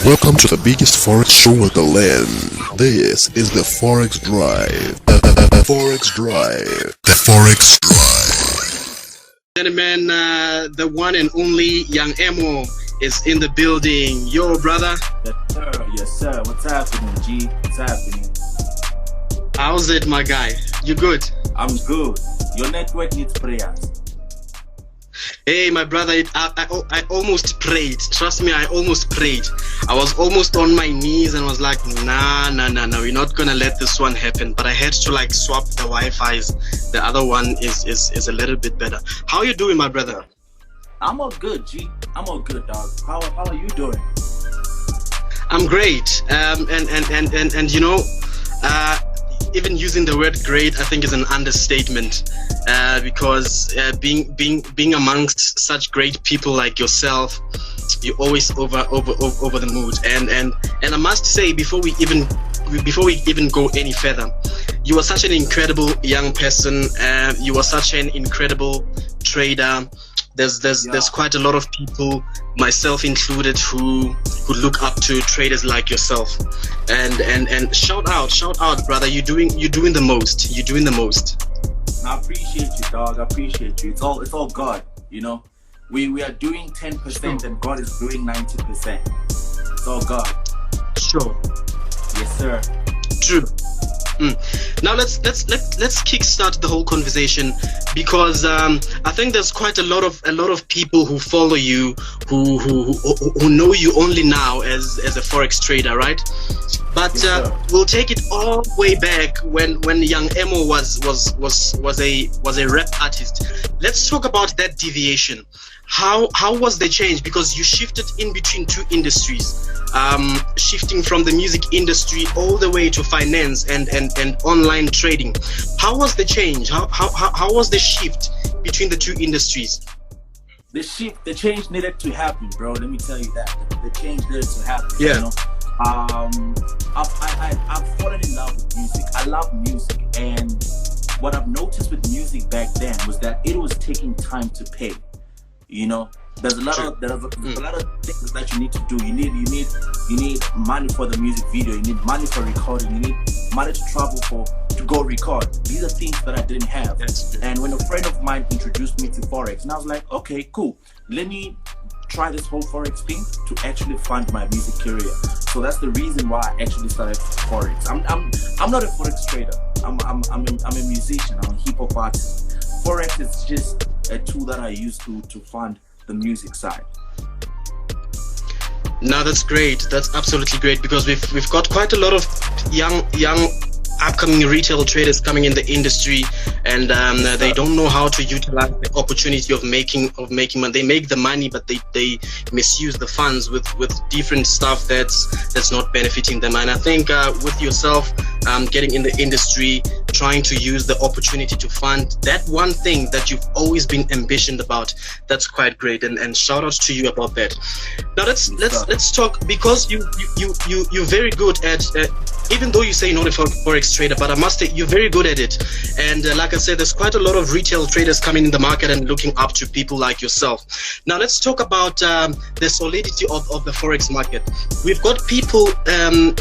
Welcome to the biggest Forex show in the land. This is the Forex Drive. The Forex Drive. The Forex Drive. Gentlemen, the one and only Young Emo is in the building. Yo, brother. Yes, sir. Yes, sir. What's happening, G? What's happening? How's it, my guy? You good? I'm good. Your network needs prayers. Hey, my brother, I almost prayed. Trust me, I almost prayed. I was almost on my knees and was like, nah, we're not gonna let this one happen. But I had to like swap the Wi-Fi's. The other one is a little bit better. How you doing, my brother? I'm all good, G. I'm all good, dog. How are you doing? I'm great. And you know, even using the word great, I think is an understatement, because being amongst such great people like yourself, you always over the mood. And I must say, before we even go any further, you are such an incredible young person. You are such an incredible trader. There's quite a lot of people, myself included, who look up to traders like yourself. And shout out, brother. You're doing the most. You're doing the most. I appreciate you, dog. I appreciate you. It's all God, you know. We are doing 10% and God is doing 90%. It's all God. Sure. Yes, sir. True. Now let's kickstart the whole conversation, because I think there's quite a lot of people who follow you, who know you only now as a forex trader, right? But Yes, we'll take it all the way back when Young Emo was a rap artist. Let's talk about that deviation. How was the change? Because you shifted in between two industries, shifting from the music industry all the way to finance and online trading. How was the change? How was the shift between the two industries? The change needed to happen, bro. Let me tell you that. The change needed to happen. Yeah. You know? I've fallen in love with music. I love music, and what I've noticed with music back then was that it was taking time to pay. You know, there's a lot of things that you need to do. You need money for the music video. You need money for recording. You need money to travel to go record. These are things that I didn't have. And when a friend of mine introduced me to Forex, and I was like, okay, cool. Let me try this whole Forex thing to actually fund my music career. So that's the reason why I actually started Forex. I'm not a Forex trader. I'm a musician. I'm a hip hop artist. Forex is just a tool that I use to fund the music side. Now that's great. That's absolutely great, because we've got quite a lot of young upcoming retail traders coming in the industry, and they don't know how to utilize the opportunity of making money. They make the money, but they misuse the funds with different stuff that's not benefiting them. And I think with yourself getting in the industry, trying to use the opportunity to fund that one thing that you've always been ambitioned about, that's quite great, and shout out to you about that. Now let's talk, because you're very good at even though you say you're not a forex trader, but I must say you're very good at it. And like I said, there's quite a lot of retail traders coming in the market and looking up to people like yourself. Now let's talk about the solidity of the forex market. We've got people who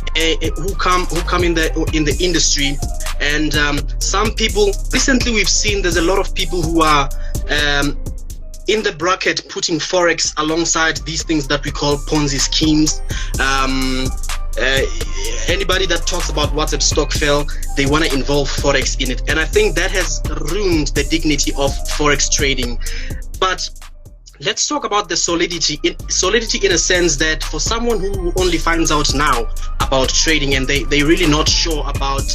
come in the industry, and some people recently we've seen there's a lot of people who are in the bracket putting forex alongside these things that we call Ponzi schemes. Anybody that talks about WhatsApp stock fell, they want to involve forex in it, and I think that has ruined the dignity of forex trading. But let's talk about the solidity in a sense that for someone who only finds out now about trading and they really not sure about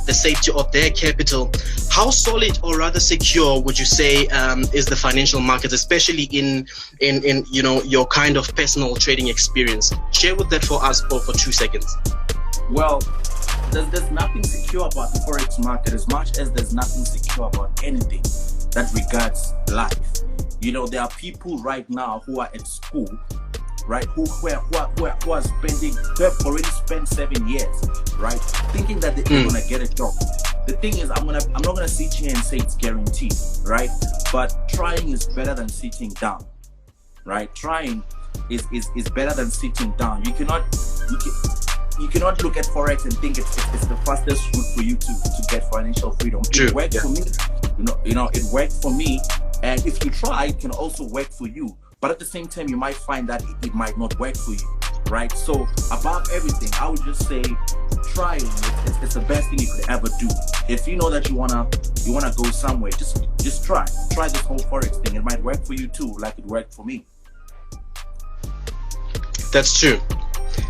the safety of their capital, how solid or rather secure would you say is the financial markets, especially in you know, your kind of personal trading experience? Share with that for us for 2 seconds. Well, there's nothing secure about the Forex market, as much as there's nothing secure about anything that regards life. You know, there are people right now who are at school, right, who are spending, who have already spent 7 years, right, thinking that they're gonna get a job. The thing is, I'm not gonna sit here and say it's guaranteed, right, but trying is better than sitting down, right? Trying is better than sitting down. You cannot look at Forex and think it's the fastest route for you to get financial freedom. It worked for me. You know, it worked for me. And if you try, it can also work for you. But at the same time, you might find that it might not work for you, right? So above everything, I would just say, try it. It's the best thing you could ever do. If you know that you wanna go somewhere, just try this whole Forex thing. It might work for you too, like it worked for me. That's true.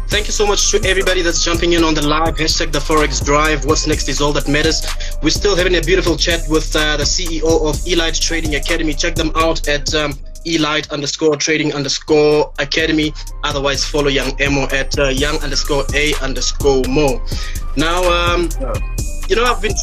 Thank you so much to everybody that's jumping in on the live. Hashtag the Forex Drive. What's next is all that matters. We're still having a beautiful chat with the CEO of Elite Trading Academy. Check them out at Elite_Trading_Academy. Otherwise, follow Young Emo at young_A_Mo. Now, you know, I've been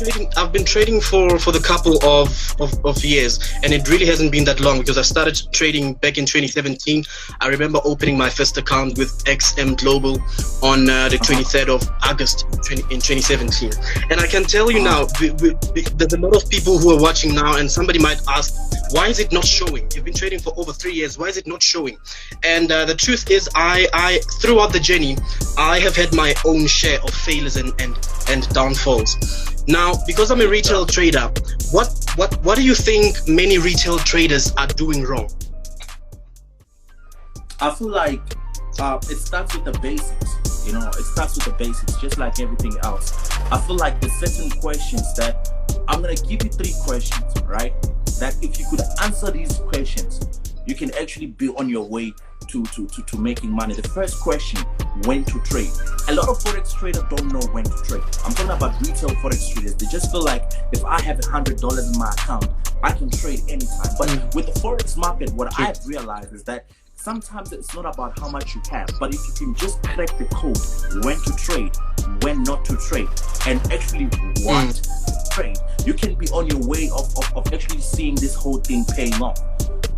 trading for the couple of years, and it really hasn't been that long, because I started trading back in 2017. I remember opening my first account with XM Global on the 23rd of August in 2017. And I can tell you now, there's a lot of people who are watching now, and somebody might ask, why is it not showing? You've been trading for over 3 years. Why is it not showing? And the truth is, I throughout the journey, I have had my own share of failures and downfalls. Now, because I'm a retail trader, what do you think many retail traders are doing wrong? I feel like it starts with the basics. You know, it starts with the basics, just like everything else. I feel like there's certain questions that I'm gonna give you 3 questions, right? That if you could answer these questions, you can actually be on your way to making money. The first question, when to trade. A lot of Forex traders don't know when to trade. I'm talking about retail Forex traders. They just feel like if I have $100 in my account, I can trade anytime. But with the Forex market, what I've realized is that sometimes it's not about how much you have, but if you can just crack the code, when to trade, when not to trade, and actually what to trade, you can be on your way of actually seeing this whole thing paying off.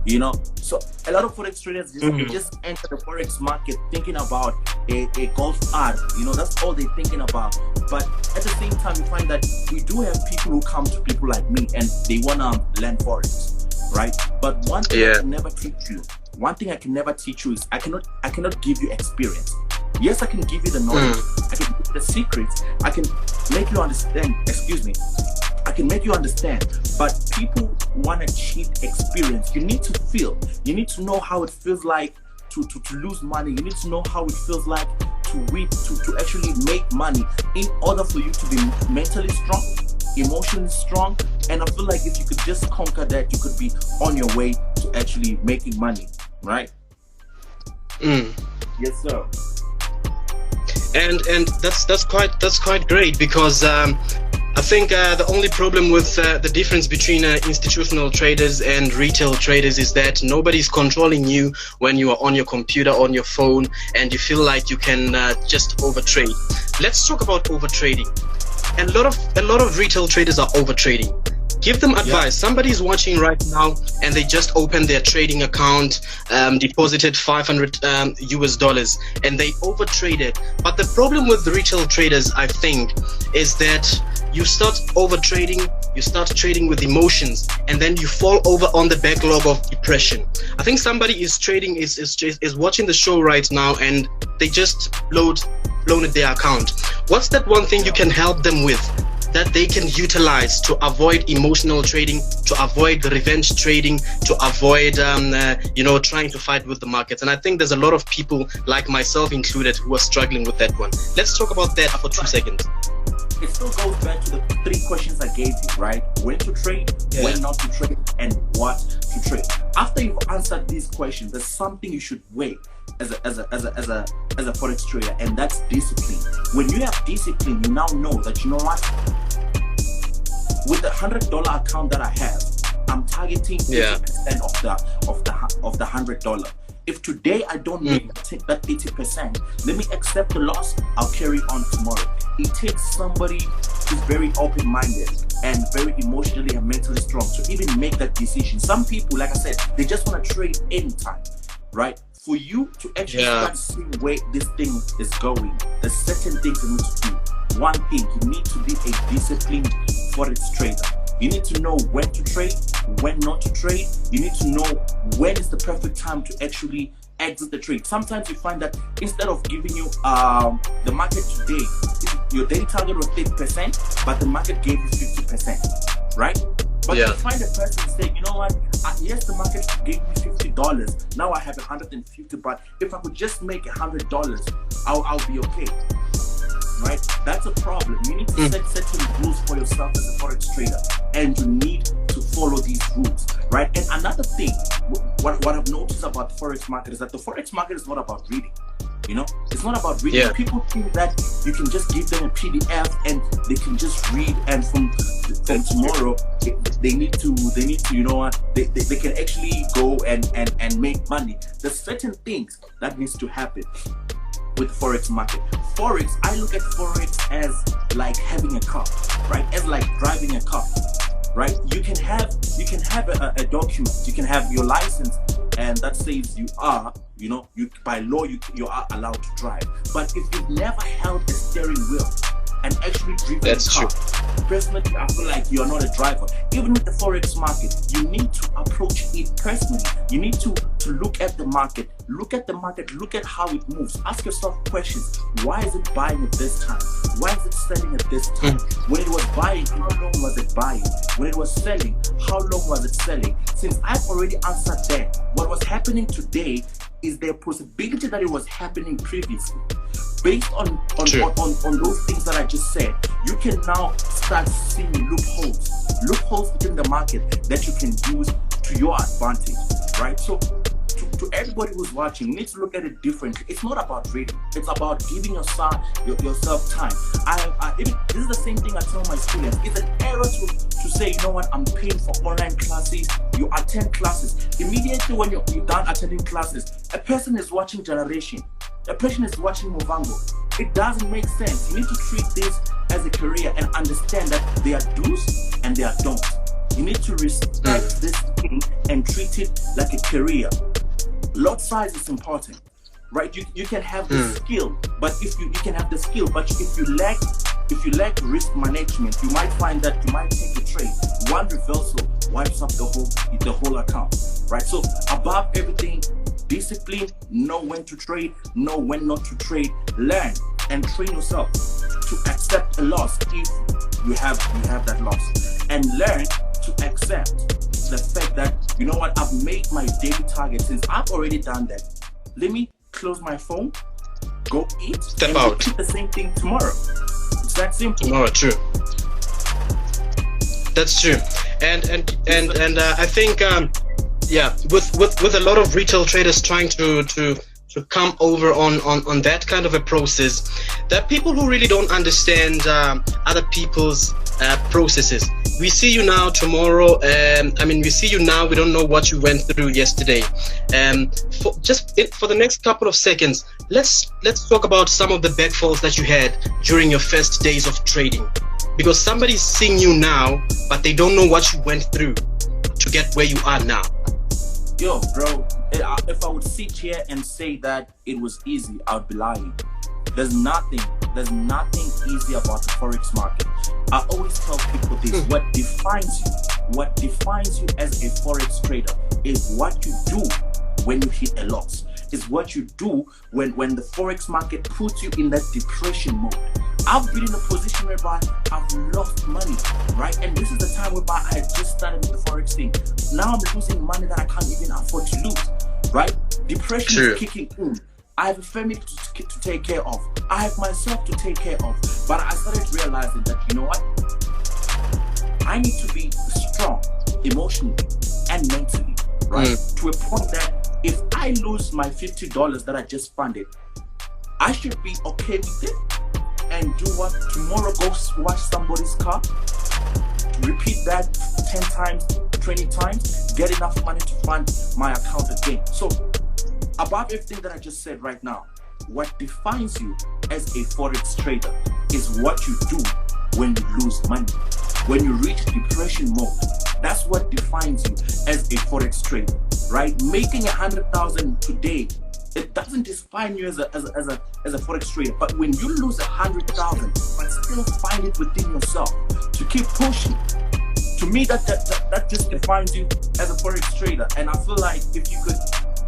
You know, so a lot of Forex traders just enter the Forex market thinking about a golf art. You know, that's all they're thinking about. But at the same time, you find that we do have people who come to people like me and they want to learn Forex, right? But one thing I can never teach you, is I cannot give you experience. Yes, I can give you the knowledge, I can give you the secrets, I can make you understand, I can make you understand, but people want to cheat experience. You need to feel, you need to know how it feels like to lose money. You need to know how it feels like to actually make money in order for you to be mentally strong, emotionally strong. And I feel like if you could just conquer that, you could be on your way to actually making money, right? Yes, sir. And that's quite great, because I think the only problem with the difference between institutional traders and retail traders is that nobody's controlling you when you are on your computer, on your phone, and you feel like you can just overtrade. Let's talk about overtrading. And a lot of retail traders are overtrading. Give them advice. Somebody's watching right now and they just opened their trading account, deposited $500 US, and they overtraded. But the problem with the retail traders, I think, is that you start overtrading, you start trading with emotions, and then you fall over on the backlog of depression. I think somebody is trading, is watching the show right now, and they just blown their account. What's that one thing you can help them with that they can utilize to avoid emotional trading, to avoid revenge trading, to avoid trying to fight with the markets? And I think there's a lot of people, like myself included, who are struggling with that one. Let's talk about that for 2 seconds. It still goes back to the 3 questions I gave you, right? When to trade, when not to trade, and what to trade. After you've answered these questions, there's something you should weigh as a Forex trader, and that's discipline. When you have discipline, you now know that, you know what? With the $100 account that I have, I'm targeting 50% of the $100. If today I don't make that 80%, let me accept the loss. I'll carry on tomorrow. It takes somebody who's very open-minded and very emotionally and mentally strong to even make that decision. Some people, like I said, they just want to trade anytime, right? For you to actually start seeing where this thing is going, there's certain things you need to do. One thing, you need to be a disciplined Forex trader. You need to know when to trade, when not to trade. You need to know when is the perfect time to actually exit the trade. Sometimes you find that instead of giving you the market today, your daily target was 30%, but the market gave you 50%, right? But you find a person saying, you know what, yes, the market gave me $50, now I have 150, but if I could just make $100, I'll be okay. Right? That's a problem. You need to set certain rules for yourself as a forex trader, and you need to follow these rules, right? And another thing, what I've noticed about the forex market is that the forex market is not about reading. You know, it's not about reading. Yeah. People think that you can just give them a PDF and they can just read, and from tomorrow they need to, you know what, they can actually go and make money. There's certain things that needs to happen with forex market. Forex, I look at forex as like having a car, right? As like driving a car, right? You can have a document, you can have your license, and that says you are, you know, by law you are allowed to drive. But if you've never held a steering wheel and actually driven a car, personally, I feel like you are not a driver. Even with the forex market, you need to approach it personally. You need to look at the market, look at how it moves. Ask yourself questions. Why is it buying at this time? Why is it selling at this time? When it was buying, how long was it buying? When it was selling, how long was it selling? Since I've already answered that, what was happening today is there a possibility that it was happening previously. Based on those things that I just said, you can now start seeing loopholes within the market that you can use to your advantage, right? So to everybody who's watching, you need to look at it differently. It's not about reading, it's about giving yourself time. This is the same thing I tell my students. It's an error to say, you know what, I'm paying for online classes. You attend classes. Immediately when you're done attending classes, a person is watching Generation. A person is watching Movango. It doesn't make sense. You need to treat this as a career and understand that there are do's and there are don'ts. You need to respect this thing and treat it like a career. Lot size is important, right? You can have the skill, but if you can have the skill, but if you lack risk management, you might find that you might take a trade. One reversal wipes up the whole account, right? So above everything, discipline, know when to trade, know when not to trade, learn and train yourself to accept a loss if you have that loss, and learn to accept the fact that, you know what, I've made my daily target. Since I've already done that, let me close my phone, go eat, step and out, repeat the same thing tomorrow. It's that simple. Tomorrow, true. That's true. And I think with a lot of retail traders trying to come over on that kind of a process, there are people who really don't understand other people's processes. We see you now, tomorrow. We see you now. We don't know what you went through yesterday. For the next couple of seconds, let's talk about some of the backfalls that you had during your first days of trading, because somebody's seeing you now, but they don't know what you went through to get where you are now. Yo, bro, if I would sit here and say that it was easy, I would be lying. There's nothing easy about the forex market. I always tell people this: what defines you as a forex trader is what you do when you hit a loss. Is what you do when the forex market puts you in that depression mode. I've been in a position whereby I've lost money, right? And this is the time whereby I had just started with the forex thing. Now I'm losing money that I can't even afford to lose, right? Depression is kicking in. I have a family to take care of. I have myself to take care of. But I started realizing that, you know what? I need to be strong emotionally and mentally, right? To a point that if I lose my $50 that I just funded, I should be okay with it and do what? Tomorrow go wash somebody's car, repeat that 10 times, 20 times, get enough money to fund my account again. So above everything that I just said right now, what defines you as a forex trader is what you do when you lose money, when you reach depression mode. That's what defines you as a forex trader, right? Making 100,000 today, it doesn't define you as a forex trader. But when you lose 100,000 but still find it within yourself to keep pushing, to me that just defines you as a forex trader. And I feel like if you could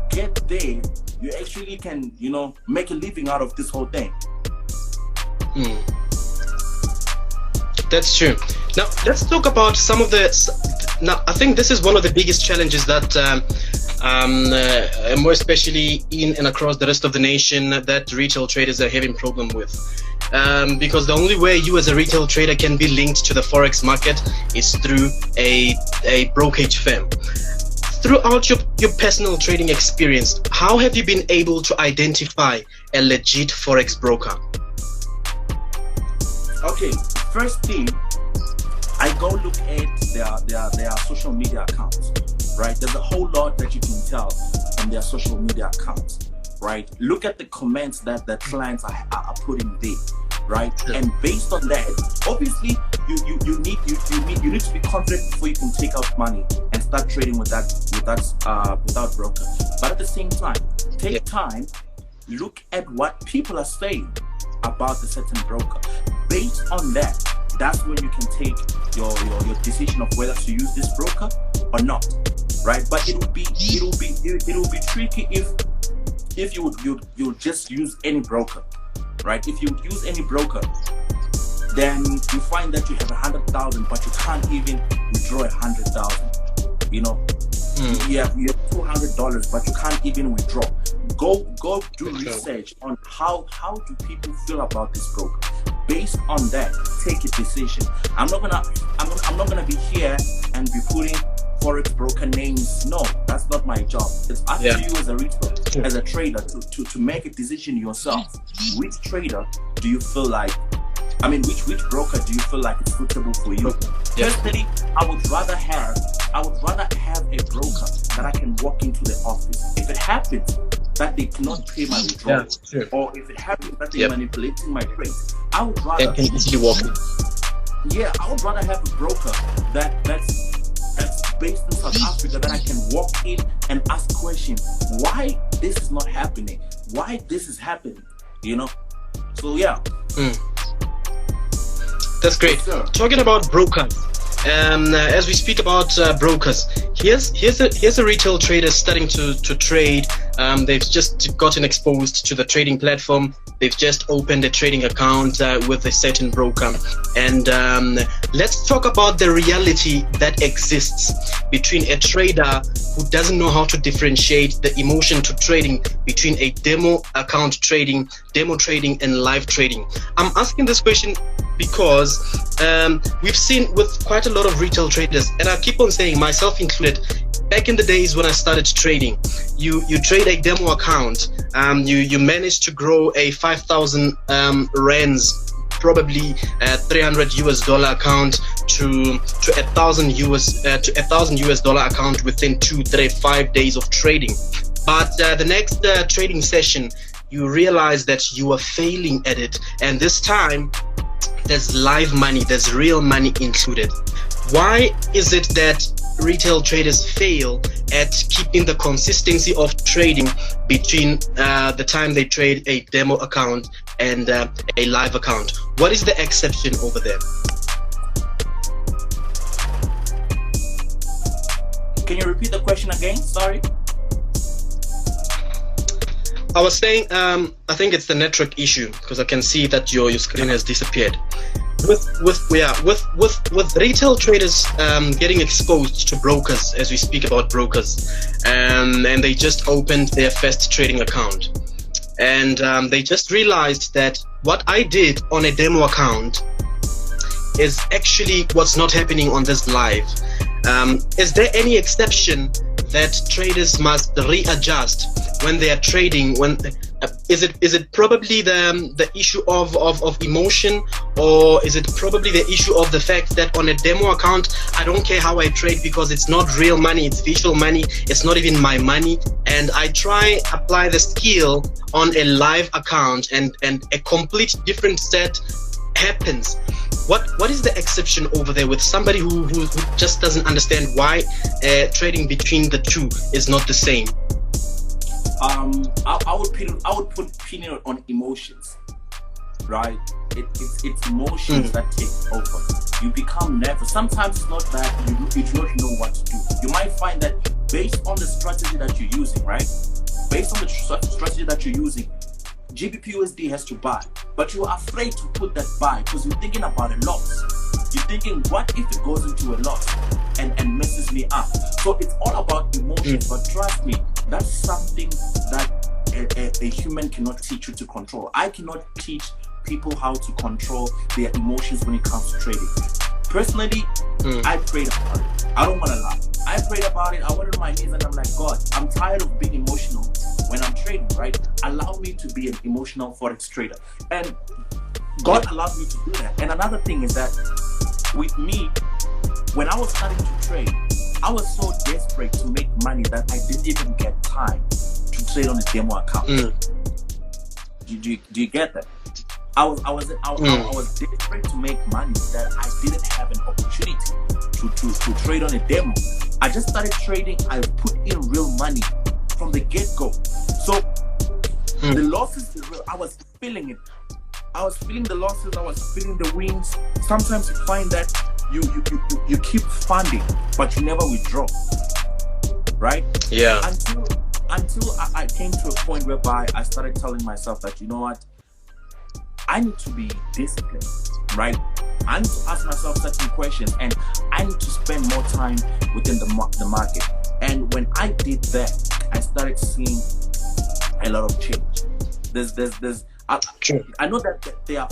get there, you actually can, you know, make a living out of this whole thing. That's true. Now let's talk about some of the. Now I think this is one of the biggest challenges that, more especially in and across the rest of the nation, that retail traders are having problem with. Because the only way you as a retail trader can be linked to the forex market is through a brokerage firm. Throughout your personal trading experience, how have you been able to identify a legit forex broker? Okay, first thing, I go look at their social media accounts, right? There's a whole lot that you can tell on their social media accounts, right? Look at the comments that the clients are putting there, right? And based on that, obviously you need to be confident before you can take out money and start trading without broker. But at the same time, take time, look at what people are saying about the certain broker. Based on that, that's when you can take your decision of whether to use this broker or not, right? But it'll be tricky if you just use any broker, right? If you use any broker, then you find that you have 100,000, but you can't even withdraw 100,000. You know, you have $200, but you can't even withdraw. Go do research on how do people feel about this broker. Based on that, take a decision. I'm not gonna be here and be putting forex broker names. No, that's not my job. It's up to you as a retail, as a trader, to make a decision yourself. Which trader do you feel like? I mean, which broker do you feel like is suitable for you? Personally, I would rather have a broker that I can walk into the office. If it happens that they cannot pay my withdrawal, or if it happens that they're manipulating my trades, I would rather can easily walk in. Yeah, I would rather have a broker that's based in South Africa that I can walk in and ask questions. Why this is not happening? Why this is happening? You know? So yeah. That's great. Talking about brokers, as we speak about brokers, here's a retail trader starting to trade. They've just gotten exposed to the trading platform. They've just opened a trading account with a certain broker, and let's talk about the reality that exists between a trader who doesn't know how to differentiate the emotion to trading between a demo account trading, demo trading, and live trading. I'm asking this question because we've seen with quite a lot of retail traders, and I keep on saying, myself included, back in the days when I started trading, you trade a demo account, you managed to grow a 5,000 rands, probably $300 account to $1,000 account within 2, 3, 5 days of trading. But the next trading session, you realize that you are failing at it, and this time there's live money, there's real money included. Why is it that retail traders fail at keeping the consistency of trading between the time they trade a demo account and a live account? What is the exception over there? Can you repeat the question again? Sorry. I was saying, I think it's the network issue, because I can see that your screen has disappeared. With retail traders getting exposed to brokers, as we speak about brokers, and they just opened their first trading account, and they just realized that what I did on a demo account is actually what's not happening on this live. Is there any exception that traders must readjust when they are trading? Is it probably the issue of emotion, or is it probably the issue of the fact that on a demo account I don't care how I trade because it's not real money, it's virtual money, it's not even my money, and I try apply the skill on a live account and a complete different set happens? What is the exception over there with somebody who just doesn't understand why trading between the two is not the same? I would put opinion on emotions, right? It's emotions that take over. You become nervous. Sometimes it's not that you do not know what to do. You might find that based on the strategy that you're using, right? based on the strategy that you're using, GBPUSD has to buy, but you're afraid to put that buy because you're thinking about a loss. You're thinking, what if it goes into a loss and messes me up? So it's all about emotions, but trust me, that's something that a human cannot teach you to control. I cannot teach people how to control their emotions when it comes to trading. Personally, I prayed about it. I don't want to lie. I prayed about it. I went on my knees and I'm like, God, I'm tired of being emotional when I'm trading, right? Allow me to be an emotional Forex trader. And God allowed me to do that. And another thing is that with me, when I was starting to trade, I was so desperate to make money that I didn't even get time to trade on a demo account. Do you get that? I was desperate to make money that I didn't have an opportunity to trade on a demo. I just started trading. I put in real money from the get-go. So the losses, I was feeling it. I was feeling the losses. I was feeling the wins. Sometimes you find that you keep funding, but you never withdraw, right? Yeah. Until I came to a point whereby I started telling myself that, you know what, I need to be disciplined, right? I need to ask myself certain questions, and I need to spend more time within the market. And when I did that, I started seeing a lot of change. I know that they are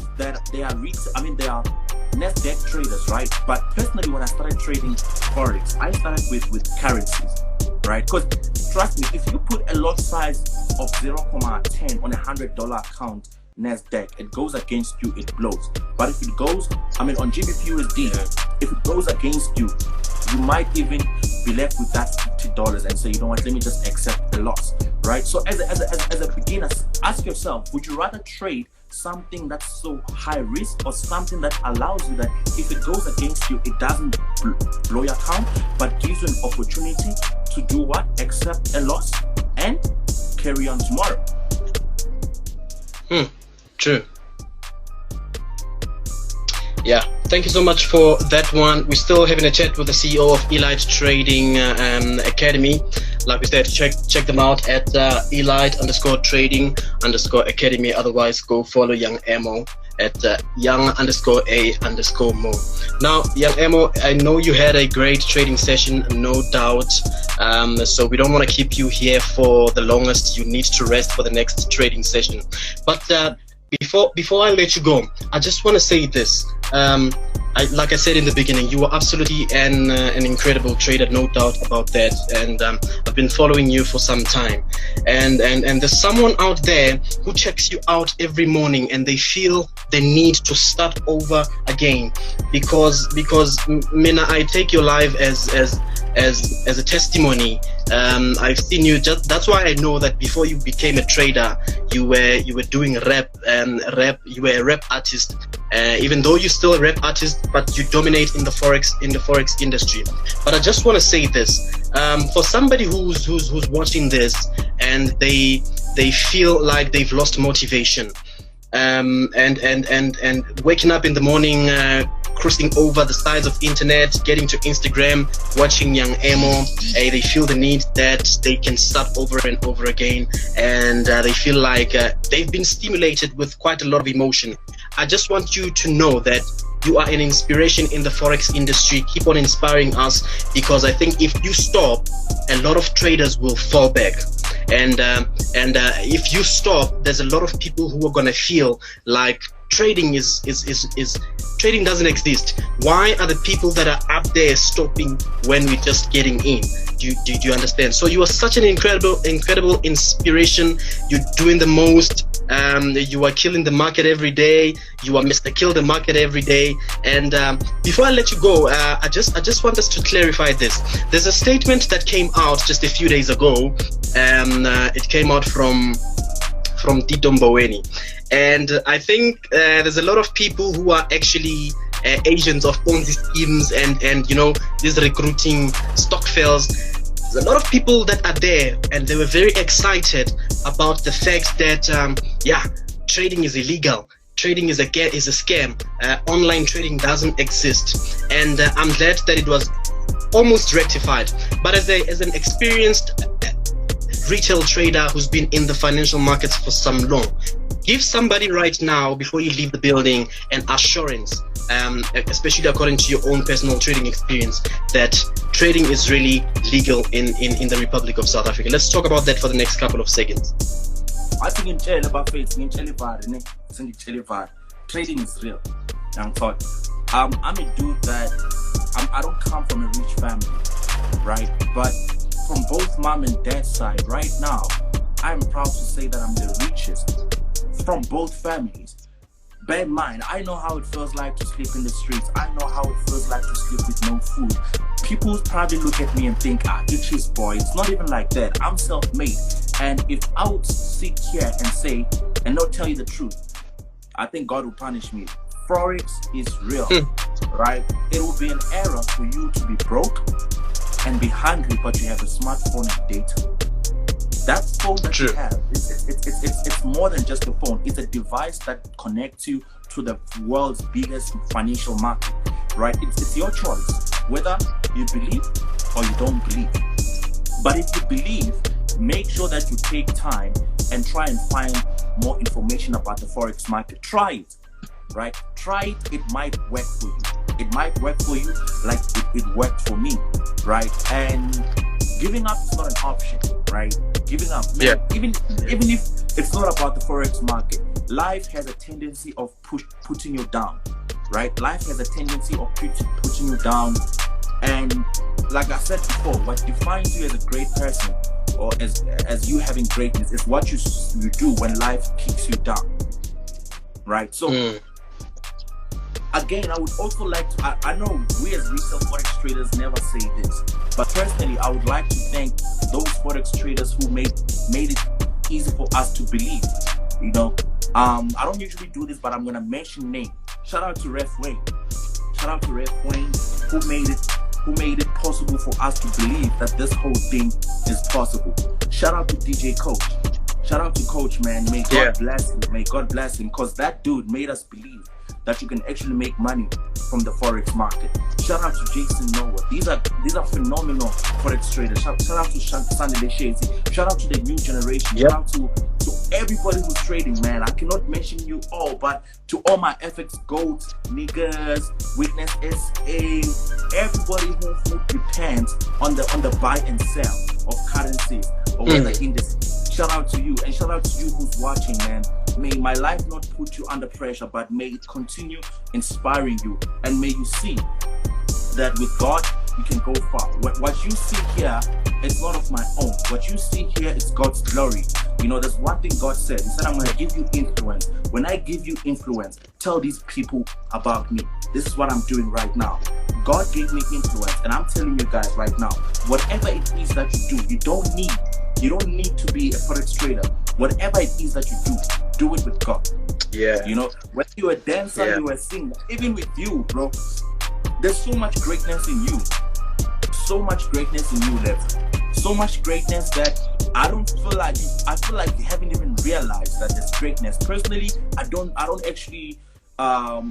Nasdaq traders, right? But personally, when I started trading Forex, I started with currencies, right? Because trust me, if you put a lot size of 0.10 on $100 account, Nasdaq, it goes against you, it blows. But if it goes, on GBPUSD, if it goes against you, you might even be left with that $50 and say, you know what, let me just accept the loss, right? So as a beginner, ask yourself, would you rather trade something that's so high risk or something that allows you that if it goes against you, it doesn't blow your account, but gives you an opportunity to do what? Accept a loss and carry on tomorrow. True. Yeah, thank you so much for that one. We're still having a chat with the CEO of Elite Trading Academy. Like we said, check them out at Elite_Trading_Academy. Otherwise, go follow Young Amo at young_A_mo. Now, Young Amo, I know you had a great trading session, no doubt. So we don't want to keep you here for the longest. You need to rest for the next trading session. But before I let you go, I just want to say this. Like I said in the beginning, you are absolutely an incredible trader, no doubt about that. And I've been following you for some time. And there's someone out there who checks you out every morning, and they feel the need to start over again because Mina, I take your life as a testimony. I've seen you. That's why I know that before you became a trader, you were doing rap. You were a rap artist. Even though you're still a rap artist, but you dominate in the forex industry. But I just want to say this: for somebody who's watching this and they feel like they've lost motivation, and waking up in the morning, cruising over the sides of internet, getting to Instagram, watching Young Amo, they feel the need that they can start over and over again, and they feel like they've been stimulated with quite a lot of emotion. I just want you to know that you are an inspiration in the forex industry. Keep on inspiring us, because I think if you stop, a lot of traders will fall back. And if you stop, there's a lot of people who are gonna feel like trading trading doesn't exist. Why are the people that are up there stopping when we're just getting in? Do you understand? So you are such an incredible inspiration. You're doing the most. You are killing the market every day. You are Mr. Kill the market every day. And before I let you go, I just want us to clarify this. There's a statement that came out just a few days ago. It came out from Tito Mboweni. And I think there's a lot of people who are actually agents of Ponzi schemes and you know, these recruiting stokvels. There's a lot of people that are there, and they were very excited about the fact that trading is illegal. Trading is a scam. Online trading doesn't exist, and I'm glad that it was almost rectified. But as an experienced retail trader who's been in the financial markets for some long. Give somebody right now, before you leave the building, an assurance, especially according to your own personal trading experience, that trading is really legal in the Republic of South Africa. Let's talk about that for the next couple of seconds. I think in trading is real. I'm a dude that I don't come from a rich family, right? But from both mom and dad's side, right now, I'm proud to say that I'm the richest from both families. Bear in mind, I know how it feels like to sleep in the streets. I know how it feels like to sleep with no food. People probably look at me and think, it's his boy. It's not even like that. I'm self-made. And if I would sit here and say, and not tell you the truth, I think God will punish me. Forex is real, right? It will be an error for you to be broke and be hungry, but you have a smartphone and data. That phone that you have, it's more than just a phone. It's a device that connects you to the world's biggest financial market, right? It's your choice, whether you believe or you don't believe. But if you believe, make sure that you take time and try and find more information about the Forex market. Try it, right? Try it. It might work for you. It might work for you like it worked for me, right? And giving up is not an option, right? Giving up, man, even if it's not about the Forex market, life has a tendency of putting you down, right? Life has a tendency of putting you down. And like I said before, what defines you as a great person or as you having greatness is what you do when life kicks you down, right? So again, I would also like to, I know we as retail Forex traders never say this, but personally, I would like to thank those Forex traders who made it easy for us to believe. You know, I don't usually do this, but I'm gonna mention name. Shout out to Ref Wayne. Shout out to Ref Wayne who made it possible for us to believe that this whole thing is possible. Shout out to DJ Coach. Shout out to Coach, man. May God bless him. May God bless him, because that dude made us believe that you can actually make money from the Forex market. Shout out to Jason Noah. These are phenomenal Forex traders. Shout out to Sandy Leshezi. Shout out to the new generation. Shout out to everybody who's trading, man. I cannot mention you all, but to all my FX goats, niggas, Witness SA, everybody who depends on the buy and sell of currencies or whether indices. Shout out to you, and shout out to you who's watching, man. May my life not put you under pressure, but may it continue inspiring you, and may you see that with God you can go far. What you see here is not of my own. What you see here is God's glory. You know, there's one thing God said. He said, I'm going to give you influence. When I give you influence, tell these people about me. This is what I'm doing right now. God gave me influence, and I'm telling you guys right now, whatever it is that you do, you don't need to be a Forex trader. Whatever it is that you do it with God. Yeah. You know, whether you're a dancer, you're a singer, even with you, bro, there's so much greatness in you. So much greatness in you, Lev. So much greatness that I feel like you haven't even realized that there's greatness. Personally, I don't actually go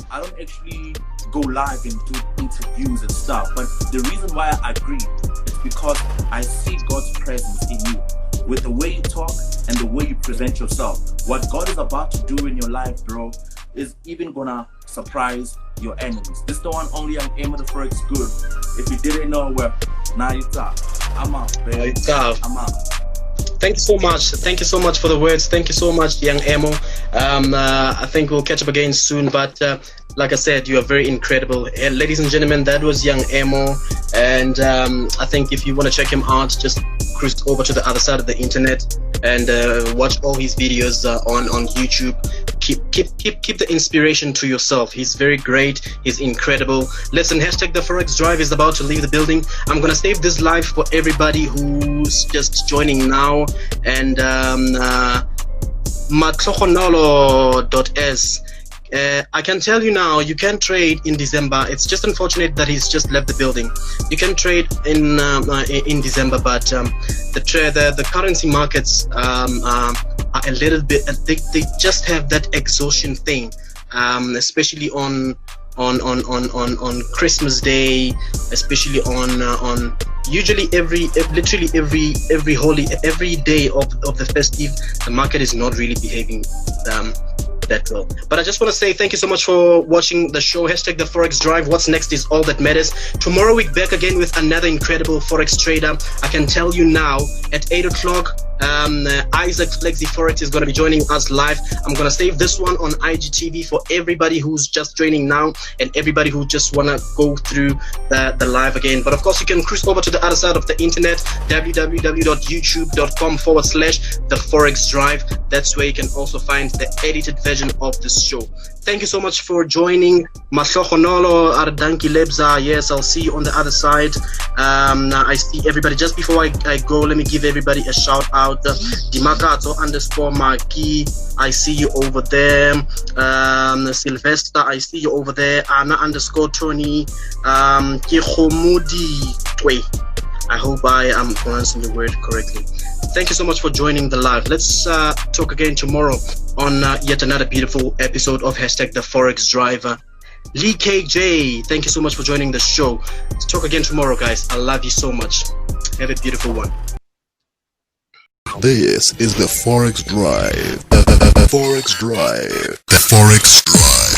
live and do interviews and stuff. But the reason why I agree is because I see God's presence in you. With the way you talk and the way you present yourself, what God is about to do in your life, bro, is even gonna surprise your enemies. This is the one only I'm aiming the Forex good. If you didn't know, well, now you talk. I'm out, baby. I'm out. Thank you so much. Thank you so much for the words. Thank you so much, young Emo. I think we'll catch up again soon. But like I said, you are very incredible. Ladies and gentlemen, that was young Emo. And I think if you want to check him out, just cruise over to the other side of the internet and watch all his videos on YouTube. Keep the inspiration to yourself. He's very great. He's incredible. Listen, hashtag the Forex Drive is about to leave the building. I'm gonna save this live for everybody who's just joining now. And matlogonolo.s. I can tell you now, you can trade in December. It's just unfortunate that he's just left the building. You can trade in December, but the currency markets are a little bit. They just have that exhaustion thing, especially on on Christmas Day, especially on usually literally every holy every day of the festive, the market is not really behaving that well. But I just want to say thank you so much for watching the show. Hashtag the Forex Drive. What's next is all that matters. Tomorrow we're back again with another incredible Forex trader. I can tell you now at 8 o'clock, Isaac Flexi Forex is going to be joining us live. I'm going to save this one on IGTV for everybody who's just joining now and everybody who just want to go through the live again. But of course, you can cruise over to the other side of the internet, www.youtube.com/the Forex Drive. That's where you can also find the edited version of this show. Thank you so much for joining. Mahlohonolo Ardanki Lebza. Yes, I'll see you on the other side. I see everybody. Just before I go, let me give everybody a shout out. Dimakato_Maki. I see you over there. Sylvester, I see you over there. Anna_Tony. Kihomudi. I hope I am pronouncing the word correctly. Thank you so much for joining the live. Let's talk again tomorrow on yet another beautiful episode of Hashtag the Forex Driver. Lee KJ, thank you so much for joining the show. Let's talk again tomorrow, guys. I love you so much. Have a beautiful one. This is the Forex Drive. The Forex Drive. The Forex Drive.